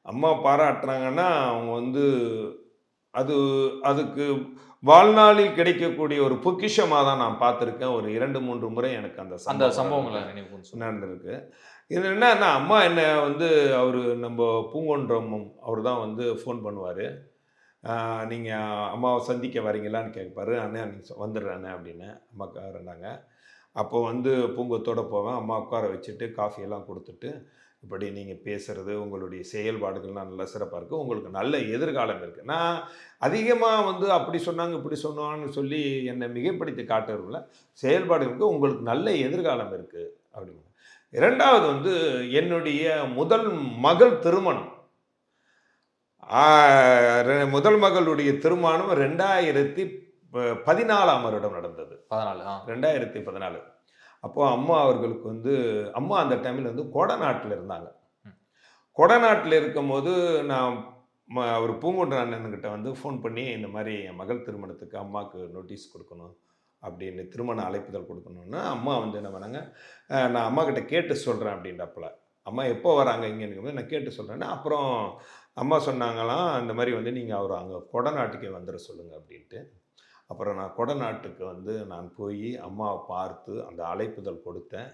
அம்மா பாராட்டுறாங்கன்னா, அவங்க வந்து அது அதுக்கு வாழ்நாளில் கிடைக்கக்கூடிய ஒரு பொக்கிஷமா தான் நான் பார்த்துருக்கேன். ஒரு 2, 3 முறை எனக்கு அந்த அந்த சம்பவம் சம்பவங்கள நினைவு கூர்ந்து சொல்லுங்க. நடந்திருக்கு. இது என்னன்னா, அம்மா என்ன வந்து அவரு நம்ப பூங்கொன்றம் அவரு தான் வந்து ஃபோன் பண்ணுவாரு. நீங்க அம்மாவ சந்திக்க வரீங்களான்னு கேட்பாரு. "அண்ணே நீங்க வந்துடுறேன் அண்ணே" அப்படின்னு. அம்மா இருந்தாங்க. அப்போ வந்து பூங்கொத்தோட போவேன். அம்மா உட்கார வச்சுட்டு, காஃபி எல்லாம் குடுத்துட்டு, இப்படி நீங்க பேசுறது, உங்களுடைய செயல்பாடுகள்லாம் நல்லா சிறப்பா இருக்கு. உங்களுக்கு நல்ல எதிர்காலம் இருக்கு. நான் அதிகமா வந்து அப்படி சொன்னாங்க, இப்படி சொன்னாங்கன்னு சொல்லி என்னை மிகைப்படுத்தி காட்டுறதில்ல. செயல்பாடு இருக்கு. உங்களுக்கு நல்ல எதிர்காலம் இருக்கு அப்படின்னு. 2வது வந்து என்னுடைய முதல் மகள் திருமணம். ஆ முதல் மகளுடைய திருமணம் 2014ஆம் வருடம் நடந்தது. 14 2014. அப்போ அம்மா அவர்களுக்கு வந்து அம்மா அந்த டைம்ல வந்து கொடநாட்டுல இருந்தாங்க. ம். கொடநாட்டுல இருக்கும்போது நான் அவரு பூங்குன்றன் அண்ணன்கிட்ட வந்து ஃபோன் பண்ணி, இந்த மாரி என் மகள் திருமணத்துக்கு அம்மாக்கு நோட்டீஸ் குடுக்கணும் அப்படின்னு, திருமண அழைப்பிதழ் குடுக்கணும்னா, அம்மா வந்து என்ன பண்ணாங்க, நான் அம்மாகிட்ட கேட்டு சொல்றேன் அப்படின்றாப்புல. அம்மா எப்போ வராங்க இங்கன்னு நான் கேட்டு சொல்றேன்னா, அப்புறம் அம்மா சொன்னாங்களாம், இந்த மாரி வந்து நீங்க அவர அங்க கொடநாட்டுக்கே வந்துர சொல்லுங்க அப்படின்ட்டு. அப்புறம் நான் கொடநாட்டுக்கு வந்து நான் போயி அம்மாவ பார்த்து அந்த அழைப்பிதழ் கொடுத்தேன்.